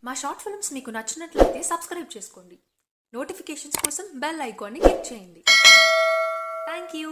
మా short films మీకు నచ్చినట్లయితే సబ్స్క్రైబ్ చేసుకోండి. నోటిఫికేషన్స్ కోసం బెల్ ఐకాన్ని క్లిక్ చేయండి. Thank you.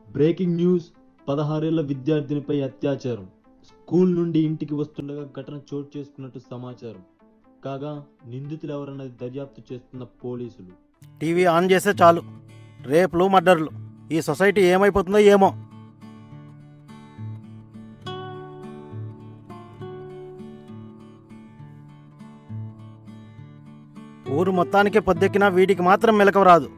Breaking news. 16 ఏళ్ల విద్యార్థినిపై అత్యాచారం. స్కూల్ నుండి ఇంటికి వస్తుండగా ఘటన చోటు చేసుకున్నట్టు సమాచారం. కాగా నిందితులు ఎవరన్నది దర్యాప్తు చేస్తున్న పోలీసులు. టీవీ ఆన్ చేస్తే చాలు రేపులు మర్డర్లు. ఈ సొసైటీ ఏమైపోతుందో ఏమో. ఊరు మొత్తానికి పొద్దెక్కినా వీడికి మాత్రం మెలకువ రాదు.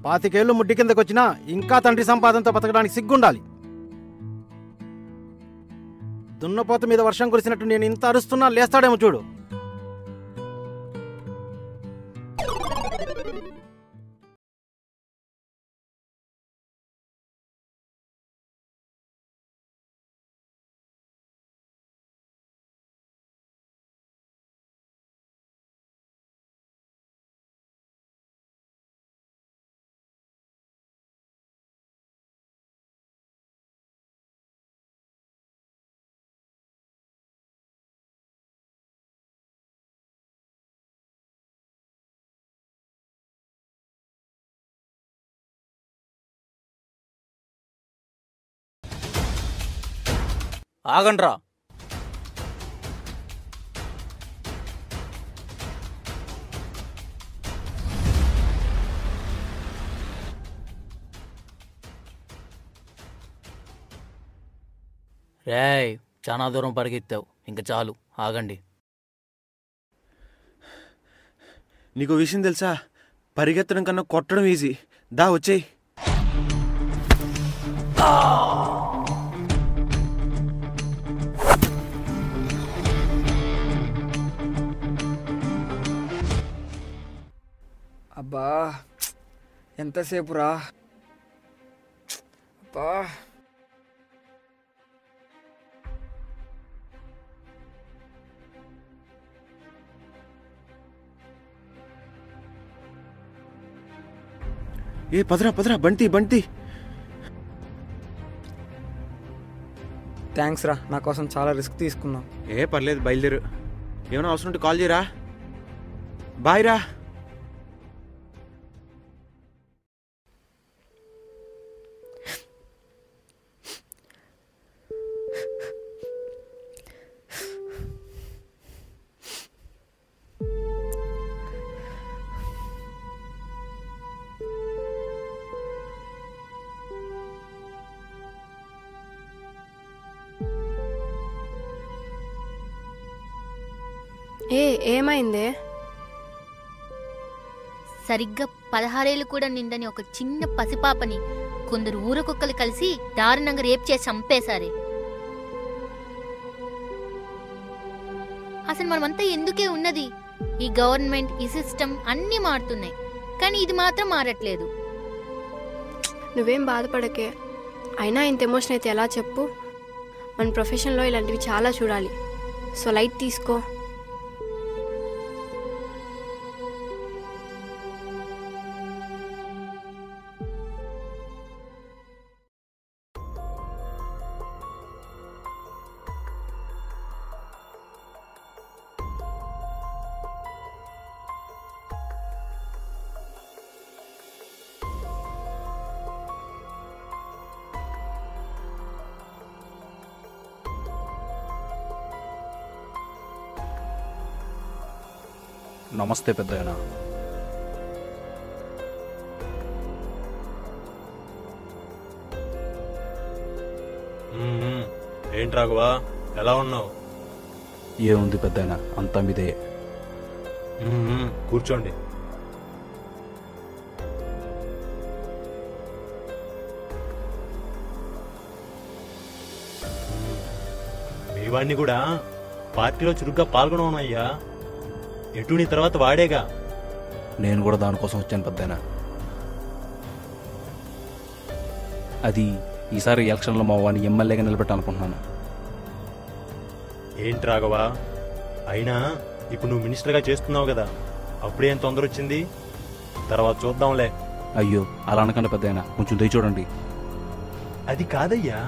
పాతికేళ్లు ముడ్డి కిందకు వచ్చినా ఇంకా తండ్రి సంపాదనతో బతకడానికి సిగ్గుండాలి. దున్నపోత మీద వర్షం కురిసినట్టు నేను ఇంత అరుస్తున్నా లేస్తాడేమో చూడు. ఆగండ్రా. రేయ్, చాలా దూరం పరిగెత్తావు, ఇంకా చాలు, ఆగండి. నీకు విషయం తెలుసా? పరిగెత్తడం కన్నా కొట్టడం ఈజీ. దా వచ్చేయి. అబ్బా ఎంతసేపు రా. అబ్బా ఏ పదరా పదరా, బంటి బంటి. థ్యాంక్స్ రా, నా కోసం చాలా రిస్క్ తీసుకున్నావు. ఏ పర్లేదు, బయలుదేరు. ఏమైనా అవసరం ఉంటే కాల్ చేయరా. బాయ్ రా. ఏమైందే? సరిగ్గా 16 ఏళ్ళు కూడా నిండని ఒక చిన్న పసిపాపని కొందరు ఊరకొక్కలు కలిసి దారుణంగా రేప్ చేసి చంపేశారే. అసలు మనమంతా ఎందుకే ఉన్నది? ఈ గవర్నమెంట్, ఈ సిస్టమ్ అన్నీ మారుతున్నాయి, కానీ ఇది మాత్రం మారట్లేదు. నువ్వేం బాధపడకే. అయినా ఇంత ఎమోషన్ అయితే ఎలా చెప్పు? మన ప్రొఫెషన్లో ఇలాంటివి చాలా చూడాలి. సో లైట్ తీసుకో. నమస్తే పెద్దయినా. ఏంటి రాఘవా, ఎలా ఉన్నావు? ఏముంది పెద్దయినా, అంతా మీదే. కూర్చోండి. మీ వాడిని కూడా పార్టీలో చురుగ్గా పాల్గొనవయ్యా. ఎటు నీ తర్వాత వాడేగా. నేను కూడా దానికోసం వచ్చాను పెద్దయినా. అది ఈసారి ఎలక్షన్లో మా వాడిని ఎమ్మెల్యేగా నిలబెట్టాలనుకుంటున్నాను. ఏంటి రాఘవా, అయినా ఇప్పుడు నువ్వు మినిస్టర్గా చేస్తున్నావు కదా, అప్పుడేం తొందర వచ్చింది? తర్వాత చూద్దాంలే. అయ్యో అలా అనకండి పెద్దయినా, కొంచెం దయ చూడండి. అది కాదయ్యా,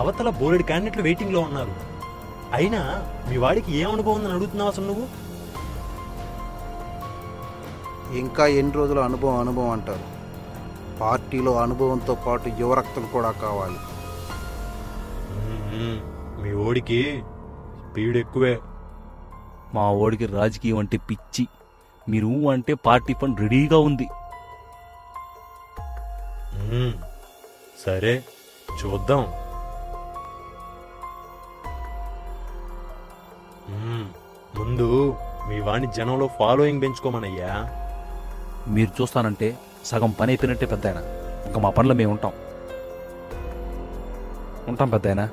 అవతల బోలెడు క్యాండిడేట్లు వెయిటింగ్ లో ఉన్నారు. అయినా మీ వాడికి ఏం అనుభవం ఉందని అడుగుతున్నావు అసలు నువ్వు? ఇంకా ఎన్ని రోజుల అనుభవం అంటారు. పార్టీలో అనుభవంతో పాటు యువరక్తం కూడా కావాలి. మీ ఓడికి స్పీడ్ ఎక్కువే. మా ఓడికి రాజకీయం అంటే పిచ్చి. మీరు అంటే పార్టీ ఫండ్ రెడీగా ఉంది. సరే చూద్దాం. ముందు మీ వాణ్ణి జనంలో ఫాలోయింగ్ పెంచుకోమనయ్యా. మీరు చూస్తానంటే సగం పని అయిపోయినట్టే పెద్దయినా. ఇంకా మా పనిలో మేము ఉంటాం పెద్దయినా.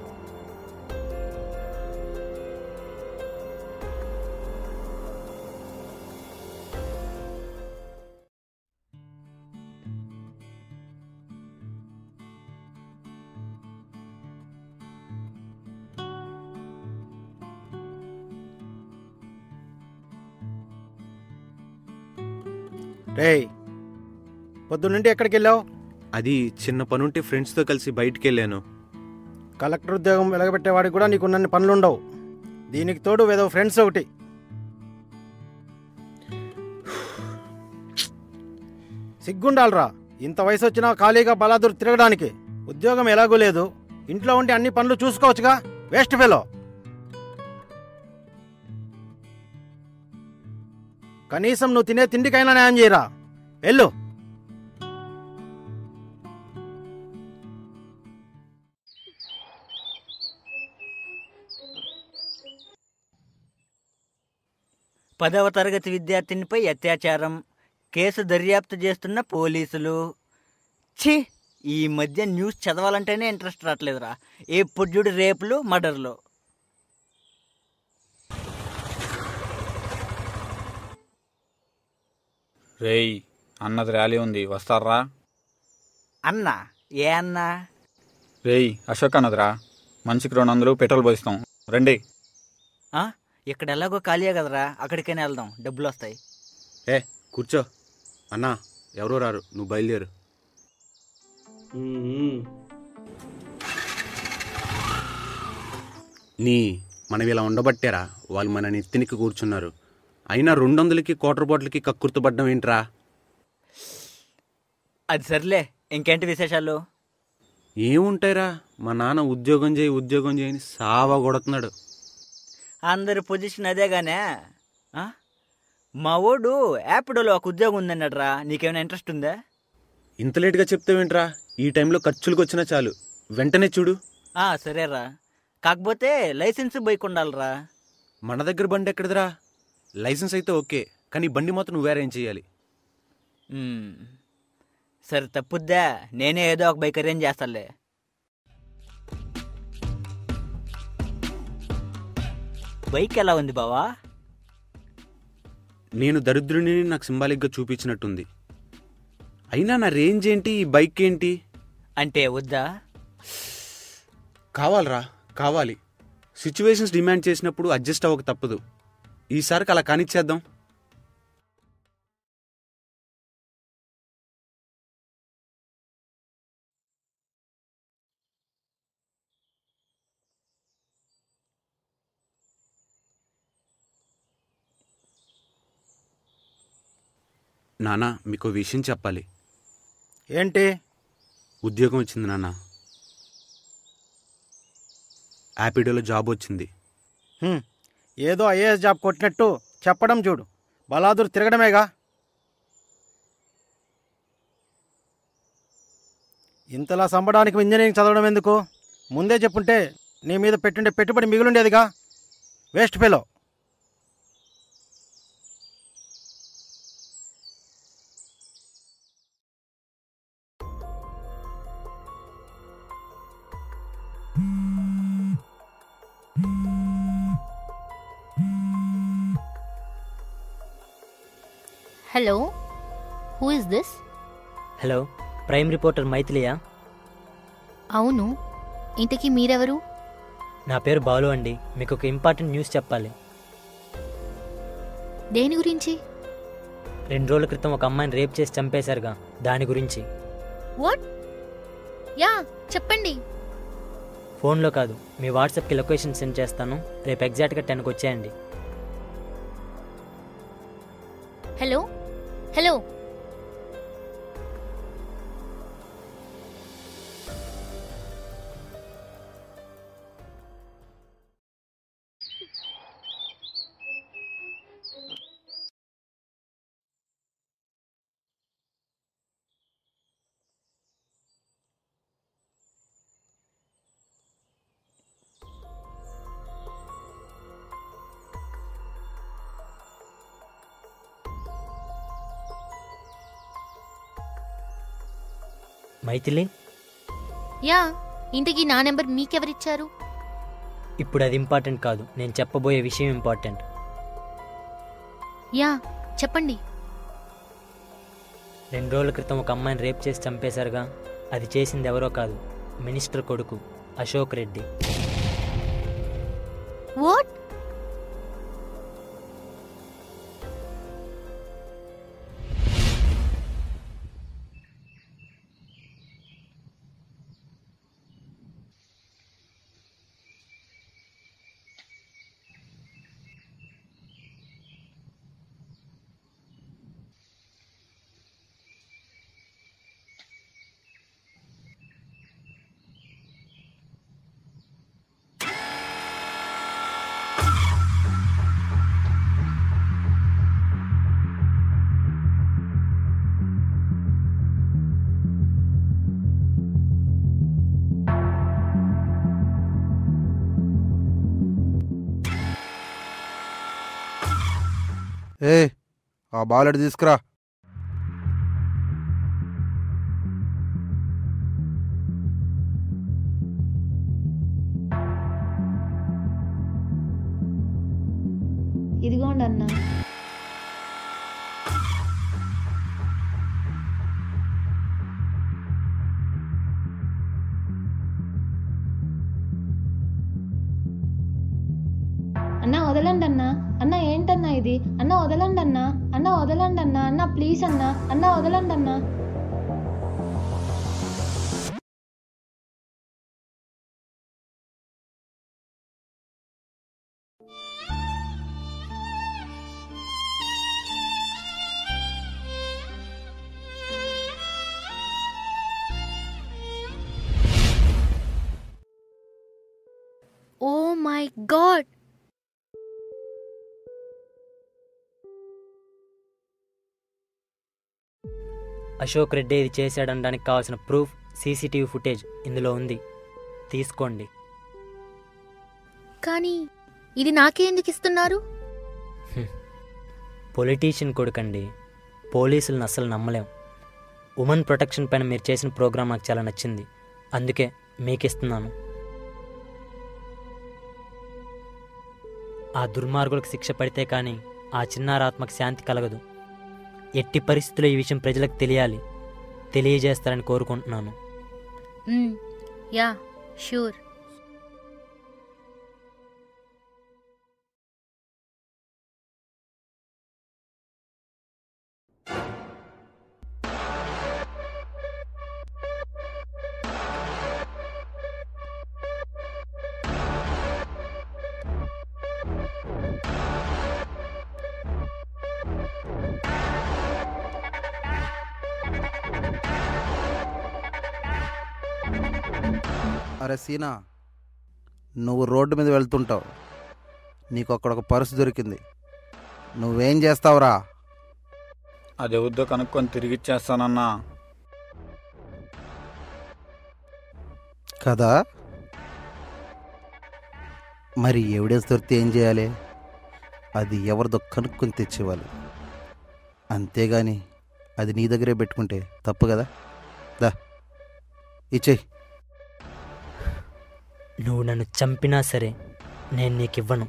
రేయ్, పొద్దున్నుండి ఎక్కడికి వెళ్ళావు? అది చిన్న పనుంటే ఫ్రెండ్స్తో కలిసి బయటికి వెళ్ళాను. కలెక్టర్ ఉద్యోగం వెలగబెట్టేవాడికి కూడా నీకున్నన్ని పనులుండవు. దీనికి తోడు ఏదో ఫ్రెండ్స్ ఒకటి. సిగ్గుండాలరా, ఇంత వయసు వచ్చినా ఖాళీగా బలాదూరు తిరగడానికి. ఉద్యోగం ఎలాగూ లేదు, ఇంట్లో ఉండి అన్ని పనులు చూసుకోవచ్చుగా. Waste fellow. కనీసం నువ్వు తినే తిండికైనా న్యాయం చేయరా. వెళ్ళు. పదవ తరగతి విద్యార్థినిపై అత్యాచారం కేసు దర్యాప్తు చేస్తున్న పోలీసులు. ఛీ, ఈ మధ్య న్యూస్ చదవాలంటేనే ఇంట్రెస్ట్ రావట్లేదురా. ఎప్పుడు చూడు రేపులు, మర్డర్లు. రేయ్, అన్నది ర్యాలీ ఉంది, వస్తారా? అన్నా? ఏ అన్నా? రేయ్, అశోక్ అన్నదిరా. మనిషికి 200 పెట్రోల్ పోయిస్తాం, రండి. ఇక్కడ ఎలాగో ఖాళీయే కదరా, అక్కడికైనా వెళ్దాం, డబ్బులు వస్తాయి. కూర్చో. అన్నా ఎవరో రారు, నువ్వు బయలుదేరు. మనం ఇలా ఉండబట్టారా వాళ్ళు మన నెత్తినికి కూర్చున్నారు. అయినా 200కి క్వార్టర్ బాటిల్కి కక్కుర్తుపడ్డం ఏంట్రా? అది సర్లే, ఇంకేంటి విశేషాలు? ఏముంటాయిరా, మా నాన్న ఉద్యోగం చేయని సావా కొడుతున్నాడు. అందరి పొజిషన్ అదేగానే. మా ఓడు యాపిడోలో ఒక ఉద్యోగం ఉందన్నాడురా, నీకేమైనా ఇంట్రెస్ట్ ఉందా? ఇంత లేట్గా చెప్తావేంట్రా? ఈ టైంలో ఖర్చులకు వచ్చినా చాలు, వెంటనే చూడు. సరేరా, కాకపోతే లైసెన్స్ బైక్ ఉండాలిరా. మన దగ్గర బండి ఎక్కడిదిరా? లైసెన్స్ అయితే ఓకే, కానీ బండి మాత్రం నువ్వు అరేంజ్ చేయాలి. సరే తప్పుద్దా, నేనే ఏదో ఒక బైక్ అరేంజ్ చేస్తానులే. బైక్ ఎలా ఉంది బావా? నేను దరిద్రుని నాకు సింబాలిక్గా చూపించినట్టుంది. అయినా నా రేంజ్ ఏంటి, ఈ బైక్ ఏంటి? అంటే వద్దా? కావాలరా, కావాలి. సిచ్యువేషన్స్ డిమాండ్ చేసినప్పుడు అడ్జస్ట్ అవ్వక తప్పదు. ఈసారికి అలా కానిచ్చేద్దాం. నాన్న, మీకు విషయం చెప్పాలి. ఏంటి? ఉద్యోగం వచ్చింది నాన్న. యాపిడోలో జాబ్ వచ్చింది. ఏదో ఐఏఎస్ జాబ్ కొట్టినట్టు చెప్పడం చూడు. బలాదూర్ తిరగడమేగా. ఇంతలా సంబడానికి ఇంజనీరింగ్ చదవడం ఎందుకు? ముందే చెప్పుంటే నీ మీద పెట్టుండే పెట్టుబడి మిగులుండేదిగా. Waste fellow. Hello, who is this? Hello, prime reporter మైథిలియా? అవును, ఇంతకీ మీరెవరు? నా పేరు బాలు అండి. మీకు ఒక ఇంపార్టెంట్ న్యూస్ చెప్పాలి. దేని గురించి? 2 రోజుల క్రితం ఒక అమ్మాయిని రేప్ చేసి చంపేశారుగా, దాని గురించి. వాట్? యా, చెప్పండి. ఫోన్లో కాదు, మీ వాట్సాప్కి లొకేషన్ సెండ్ చేస్తాను. రేపు ఎగ్జాక్ట్గా 10కి వచ్చేయండి. Hello hello, Maithili? యా, ఇంతకీ నా నెంబర్ మీకెవరిచ్చారు? ఇప్పుడు అది ఇంపార్టెంట్ కాదు, నేను చెప్పబోయే విషయం ఇంపార్టెంట్. యా, చెప్పండి. 2 రోజుల క్రితం ఒక అమ్మాయిని రేప్ చేసి చంపేశారుగా, అది చేసింది ఎవరో కాదు, మినిస్టర్ కొడుకు అశోక్ రెడ్డి. వాట్? ఆ బాలెట్ తీసుకురా. ఇదిగోండి అన్న. అన్న వదలండి అన్న. అన్న ఏంటన్నా ఇది? అన్న వదలండి అన్న. అన్న వదలండి అన్న. అన్న ప్లీజ్ అన్న. అన్న వదలండి అన్న. Oh my god! Ashok Reddy ఇది చేశాడనడానికి కావాల్సిన ప్రూఫ్, సీసీటీవీ ఫుటేజ్ ఇందులో ఉంది. తీసుకోండి. కానీ ఇది నాకే ఎందుకు ఇస్తున్నారు? పొలిటీషియన్ కొడుకండి, పోలీసులను అస్సలు నమ్మలేం. ఉమెన్ ప్రొటెక్షన్ పైన మీరు చేసిన ప్రోగ్రామ్ నాకు చాలా నచ్చింది, అందుకే మీకు ఇస్తున్నాను. ఆ దుర్మార్గులకు శిక్ష పడితే కానీ ఆ చిన్నారి ఆత్మకు శాంతి కలగదు. ఎట్టి పరిస్థితుల్లో ఈ విషయం ప్రజలకు తెలియజేస్తారని కోరుకుంటున్నాను. Yeah, sure. అరే సీనా, నువ్వు రోడ్డు మీద వెళ్తుంటావు, నీకు అక్కడ ఒక పర్సు దొరికింది. నువ్వేం చేస్తావురా? అది ఎవరిదో కనుక్కొని తిరిగిచ్చేస్తానన్నా. కదా మరి ఎవిడెన్స్ దొరికితే ఏం చేయాలి? అది ఎవరిదో కనుక్కొని తెచ్చేవాళ్ళు, అంతేగాని అది నీ దగ్గరే పెట్టుకుంటే తప్పు కదా. దా ఇచ్చేయి. నువ్వు నన్ను చంపినా సరే నేను నీకు ఇవ్వను.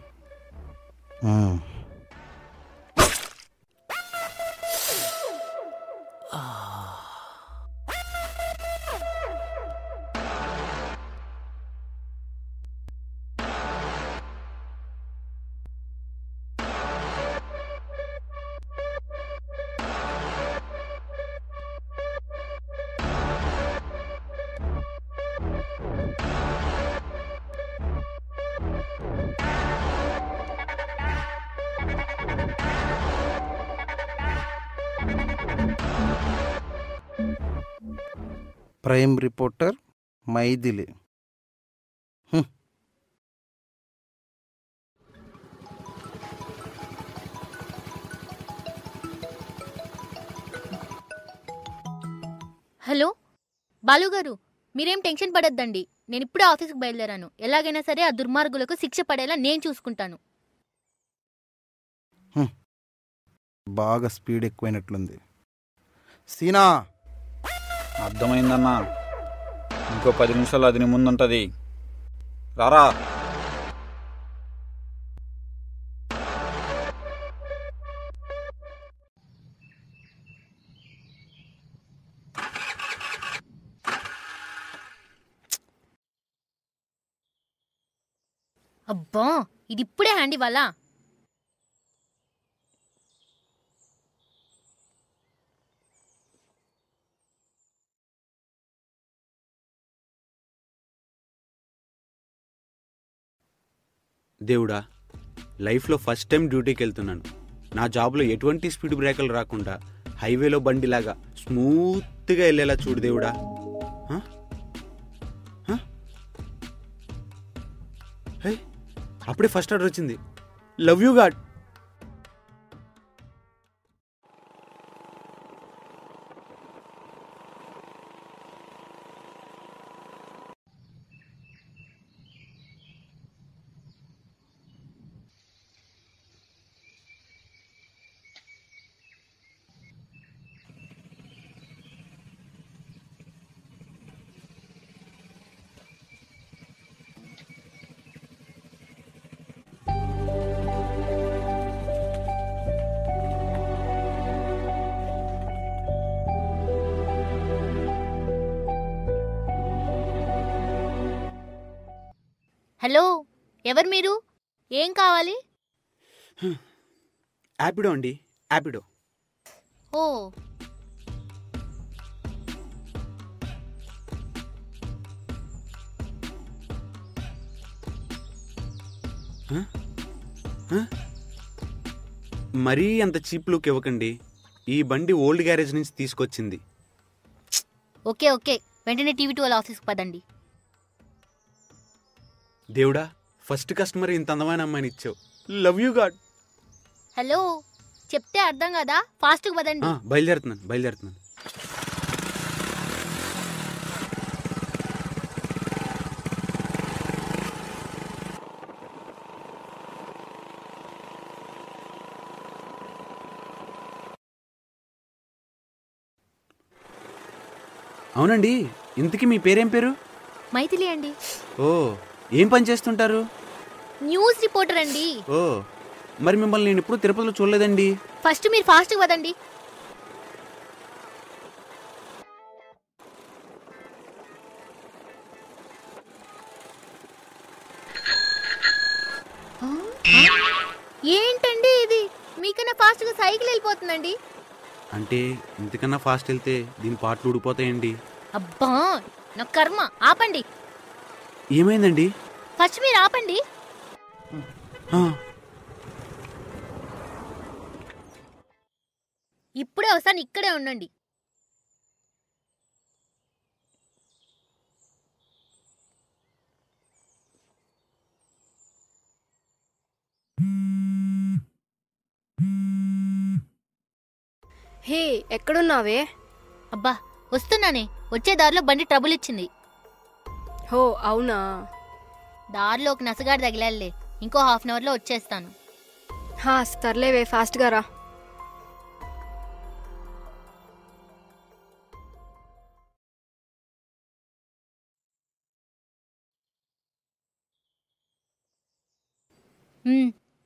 Prime reporter Maithili. Hello Balu గారు, మీరేం టెన్షన్ పడొద్దండి. నేను ఇప్పుడే ఆఫీస్కి బయలుదేరాను. ఎలాగైనా సరే ఆ దుర్మార్గులకు శిక్ష పడేలా నేను చూసుకుంటాను. బాగా స్పీడ్ ఎక్కువైనట్లుంది. సీనా, అర్థమైందన్నా. ఇంకో 10 నిమిషాలు అది నీ ముందుంటుంది. రారా. అబ్బా, ఇది ఇప్పుడే హ్యాండ్ ఇవ్వాలా? దేవుడా, లైఫ్లో ఫస్ట్ టైం డ్యూటీకి వెళ్తున్నాను. నా జాబ్లో ఎటువంటి స్పీడ్ బ్రేకర్లు రాకుండా హైవేలో బండిలాగా స్మూత్గా వెళ్ళేలా చూడు దేవుడా. అప్పుడే ఫస్ట్ ఆర్డర్ వచ్చింది. Love you God. హలో, ఎవరు మీరు? ఏం కావాలి? యాపిడో అండి, యాపిడో. ఓ, మరీ అంత చీప్ లుక్ ఇవ్వకండి. ఈ బండి ఓల్డ్ గ్యారేజ్ నుంచి తీసుకొచ్చింది. ఓకే ఓకే, వెంటనే టీవీ 12 ఆఫీస్కి పదండి. దేవుడా, ఫస్ట్ కస్టమర్ ఇంత అందమైన అమ్మాయిని ఇచ్చావు. Love you God. హలో, చెప్తే అర్థం కదా, ఫాస్ట్గా పదండి. బయలుదేరుతున్నాను. అవునండి, ఇంతకీ మీ పేరేం పేరు? మైథిలి అండి. ఓ, ఏం పని చేస్తుంటారు? న్యూస్ రిపోర్టర్ అండి. ఓ, మరి మిమ్మల్ని నేను ఎప్పుడు తిరుపతిలో చూడలేదండి. ఫస్ట్ మీరు ఫాస్ట్గా పదండి. ఏంటండి ఇది? మీకన్నా ఫాస్ట్గా సైకిల్ వెళ్ళిపోతుందండి. అంటే ఇంతకన్నా ఫాస్ట్ వెళ్తే దీని పాటలు ఊడిపోతాయండి. అబ్బా, నా కర్మ. ఆపండి. ఏమైందండి? ఫస్ట్ మీరు ఆపండి. ఇప్పుడే వస్తాను, ఇక్కడే ఉండండి. హే ఎక్కడున్నావే? అబ్బా వస్తున్నానే, వచ్చే దారిలో బండి ట్రబుల్ ఇచ్చింది. హో అవునా? దారిలో ఒక నసగాడు తగిలాలే, ఇంకో హాఫ్ అన్ అవర్లో వచ్చేస్తాను. సర్లేవే, ఫాస్ట్గా రా.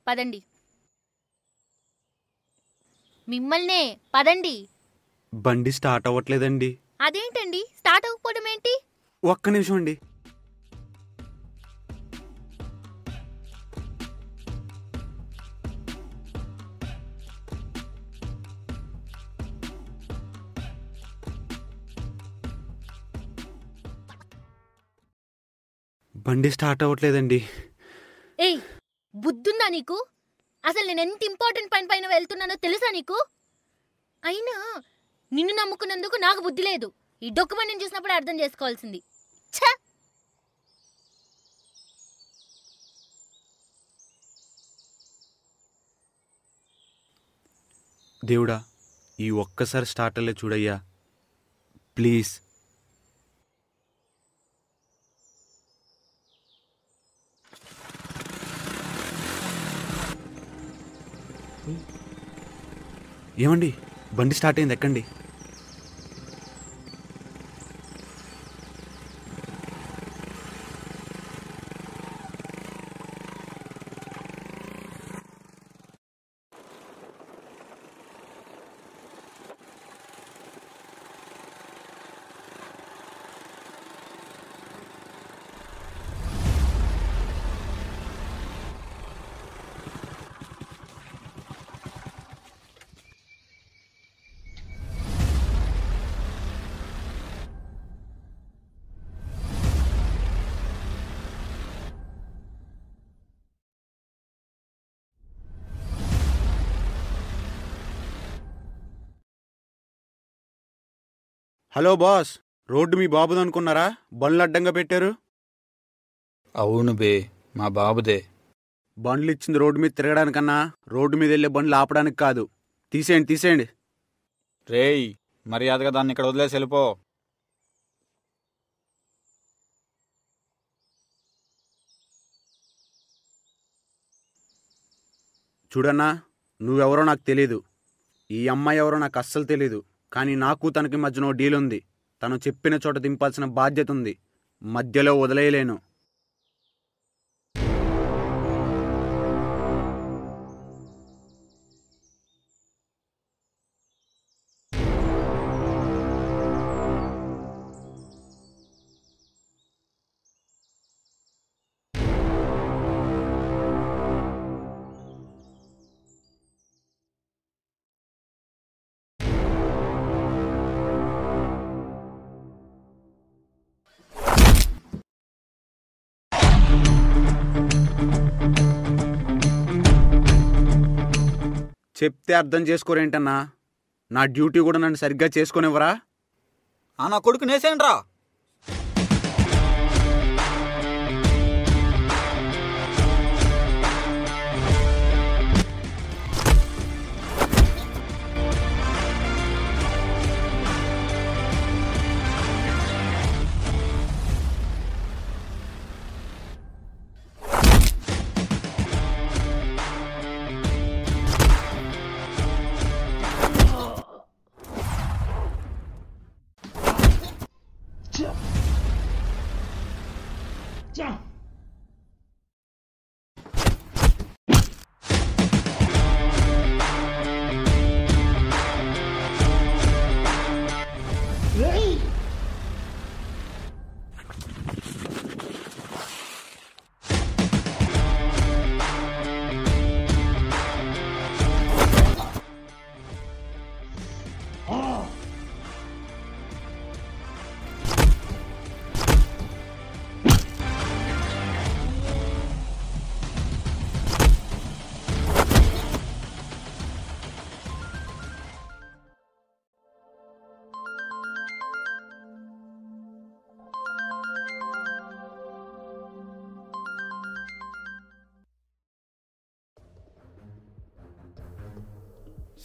పదండి. మిమ్మల్నే పదండి. బండి స్టార్ట్ అవ్వట్లేదండి. అదేంటండి స్టార్ట్ అవ్వకపోవడం ఏంటి? ఒక్క నిమిషం అండి. బండి స్టార్ట్ అవ్వట్లేదండి. ఏయ్ బుద్ధుందా నీకు? అసలు నేను ఎంత ఇంపార్టెంట్ పని పైన వెళ్తున్నానో తెలుసా నీకు? అయినా నిన్ను నమ్ముకున్నందుకు నాకు బుద్ధి లేదు. ఈ డాక్యుమెంట్ చూసినప్పుడు అర్థం చేసుకోవాల్సింది. ఛ! దేవుడా, ఈ ఒక్కసారి స్టార్ట్ అయ్యే చూడయ్యా ప్లీజ్. ఏమండి, బండి స్టార్ట్ అయింది, ఎక్కండి. హలో బాస్, రోడ్డు మీ బాబుది అనుకున్నారా? బండ్లు అడ్డంగా పెట్టారు. అవును బే, మా బాబుదే. బండ్లు ఇచ్చింది రోడ్డు మీద తిరగడానికన్నా, రోడ్డు మీద వెళ్ళే బండ్లు ఆపడానికి కాదు. తీసేయండి తీసేయండి. రేయ్, మర్యాదగా దాన్ని ఇక్కడ వదిలేసి వెళ్ళిపో. చూడన్నా, నువ్వెవరో నాకు తెలీదు, ఈ అమ్మాయి ఎవరో నాకు అస్సలు తెలీదు. కానీ నాకు తనకి మధ్యన డీల్ ఉంది. తను చెప్పిన చోట దింపాల్సిన బాధ్యత ఉంది. మధ్యలో వదిలేయలేను. చెప్తే అర్థం చేసుకోరేంటన్నా? నా డ్యూటీ కూడా నన్ను సరిగ్గా చేసుకునేవరా? నా కొడుకు నేసేయండి రా.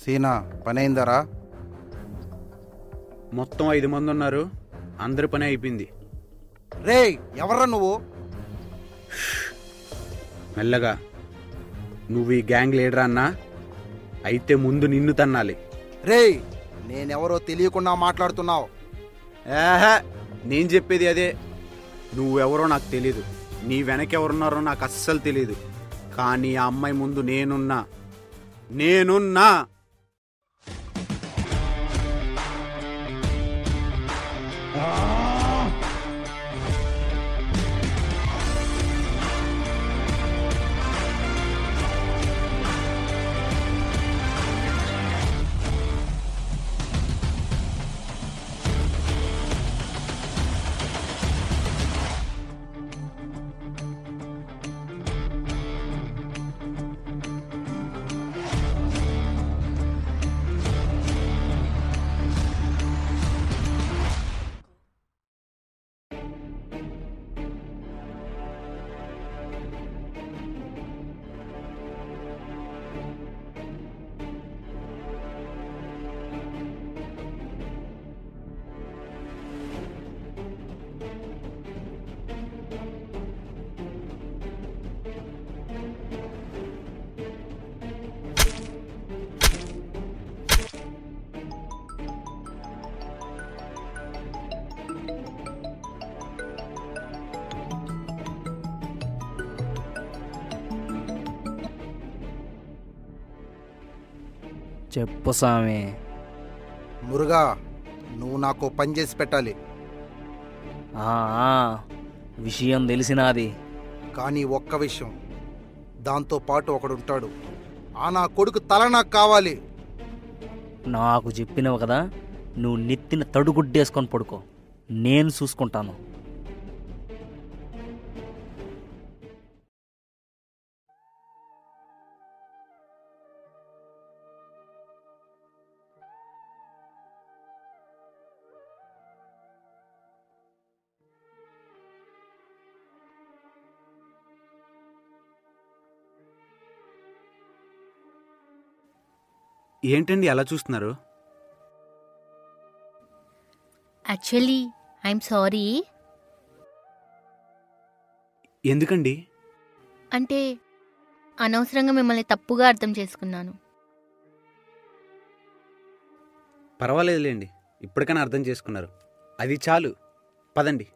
సీనా, పని అయిందరా? మొత్తం 5 మంది ఉన్నారు, అందరి పని అయిపోయింది. రే ఎవర్రా నువ్వు? మెల్లగా. నువ్వు ఈ గ్యాంగ్ లీడర్ అన్నా? అయితే ముందు నిన్ను తన్నాలి. రే నేనెవరో తెలియకుండా మాట్లాడుతున్నావు. ఏహే, నేను చెప్పేది అదే. నువ్వెవరో నాకు తెలీదు, నీ వెనకెవరున్నారో నాకు అస్సలు తెలీదు. కానీ ఆ అమ్మాయి ముందు నేనున్నా. చెప్పు స్వామి. మురుగా, నువ్వు నాకు పని చేసి పెట్టాలి. విషయం తెలిసినాది. కానీ ఒక్క విషయం, దాంతో పాటు ఒకడుంటాడు. ఆ నా కొడుకు తల నాకు కావాలి. నాకు చెప్పినవు కదా, నువ్వు నెత్తిన తడుగుడ్డేసుకొని పడుకో, నేను చూసుకుంటాను. ఏంటండి అలా చూస్తున్నారు? Actually I'm sorry. ఎందుకండి? అంటే అనవసరంగా మిమ్మల్ని తప్పుగా అర్థం చేసుకున్నాను. పర్వాలేదులేండి, ఇప్పటికైనా అర్థం చేసుకున్నారు, అది చాలు. పదండి.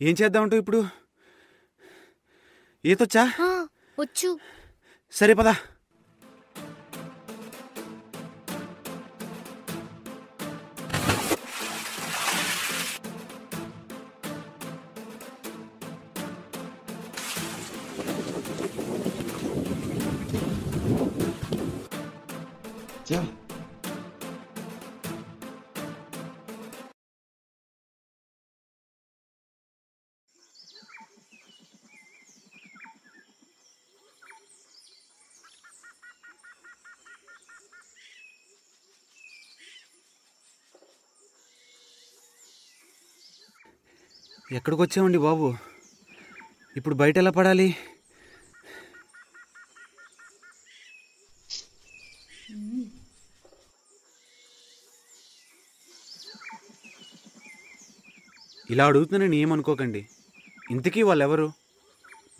ఏం చేద్దామంటావు ఇప్పుడు? ఈతొచ్చా? వచ్చు. సరే పదా. ఎక్కడికి వచ్చామండి బాబు? ఇప్పుడు బయట ఎలా పడాలి? ఇలా అడుగుతున్నానని ఏమనుకోకండి. ఇంతకీ వాళ్ళెవరు?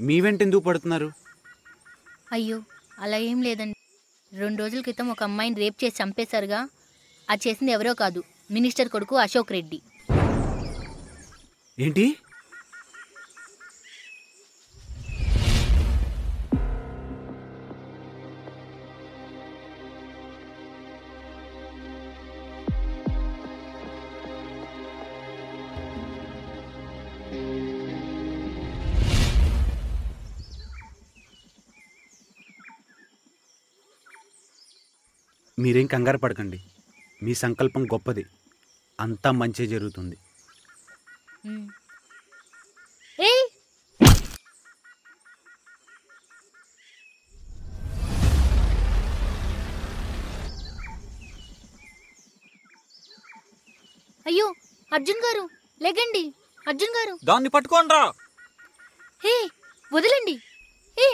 మీ వెంట ఎందుకు పడుతున్నారు? అయ్యో అలా ఏం లేదండి. 2 రోజుల క్రితం ఒక అమ్మాయిని రేప్ చేసి చంపేశారుగా, అది చేసింది ఎవరో కాదు, మినిస్టర్ కొడుకు అశోక్ రెడ్డి. ఏంటి? మీరేం కంగారు పడకండి. మీ సంకల్పం గొప్పది. అంతా మంచి జరుగుతుంది. ఏయ్ అయ్యో అర్జున్ గారు లేకండి. అర్జున్ గారు దాన్ని పట్టుకోండ్రా. హే వదలండి. హే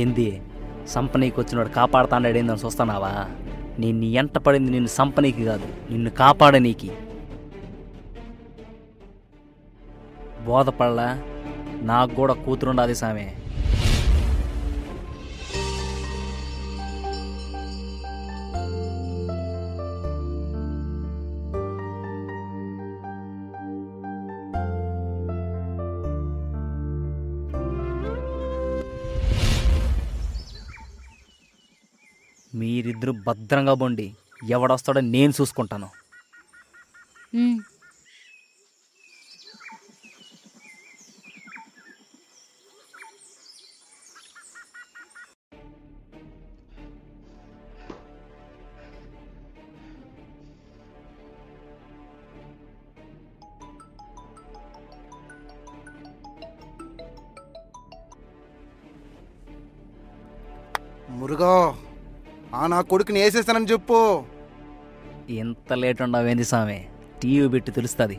ఏంది సంపనీకి వచ్చినోడు కాపాడుతాడాడేందని చూస్తున్నావా? నేను నీ ఎంట పడింది నిన్ను సంపనీకి కాదు, నిన్ను కాపాడనీకి. బోధపడలా? నాకు కూడా కూతురుండాది సామే. మీరిద్దరూ భద్రంగా బొండి, ఎవడొస్తాడో నేను చూసుకుంటాను. మురుగా నా కొడుకుని వేసేస్తానని చెప్పు. ఎంత లేట్ ఉండవేంది సామే, టీవీ పెట్టి తెలుస్తుంది.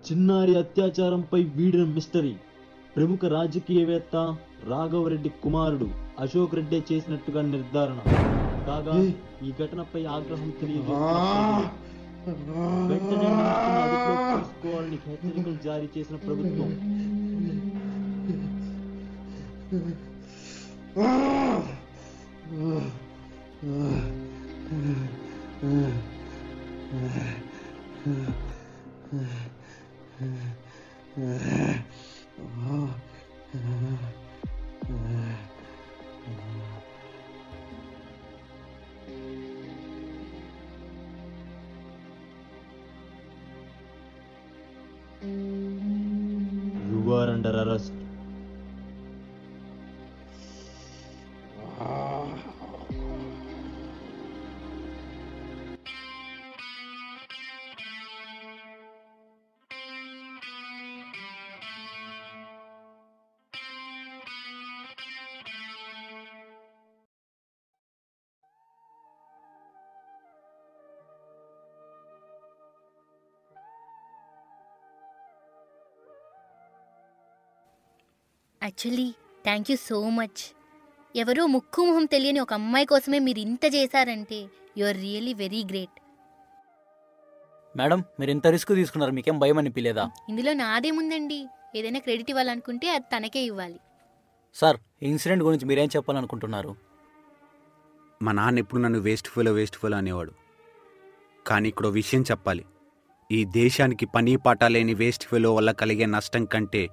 చిన్నారి అత్యాచారంపై వీడిన మిస్టరీ. ప్రముఖ రాజకీయవేత్త రాఘవరెడ్డి కుమారుడు అశోక్ రెడ్డి చేసినట్టుగా నిర్ధారణ కాగా ఈ ఘటనపై ఆగ్రహం వెంటనే నిందితులను అదుపులోకి తీసుకోవాలని హెచ్చరికలు జారీ చేసిన ప్రభుత్వం You are under arrest. Actually thank you so much. ఎవరో ముక్కు మొహం తెలియని ఒక అమ్మాయి కోసమే మీరు ఇంత చేశారంటే you are really very great. Madam మీరు ఇంత రిస్క్ తీసుకున్నారు, మీకేం భయం అనిపించలేదా? ఇందులో నాదేముందండి, ఏదైనా క్రెడిట్ ఇవ్వాలనుకుంటే అది తనకే ఇవ్వాలి. సార్ ఈ ఇన్సిడెంట్ గురించి మీరేం చెప్పాలనుకుంటున్నారు? మా నాన్న ఎప్పుడు నన్ను వేస్ట్ ఫెలో అనేవాడు. కానీ ఇక్కడ విషయం చెప్పాలి. ఈ దేశానికి పని పాట లేని వేస్ట్ ఫెలో వల్ల కలిగే నష్టం కంటే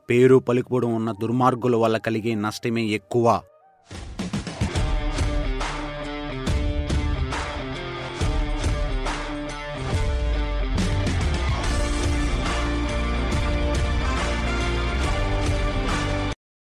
పేరు పలుకుబడి ఉన్న దుర్మార్గుల వల్ల కలిగే నష్టమే ఎక్కువ.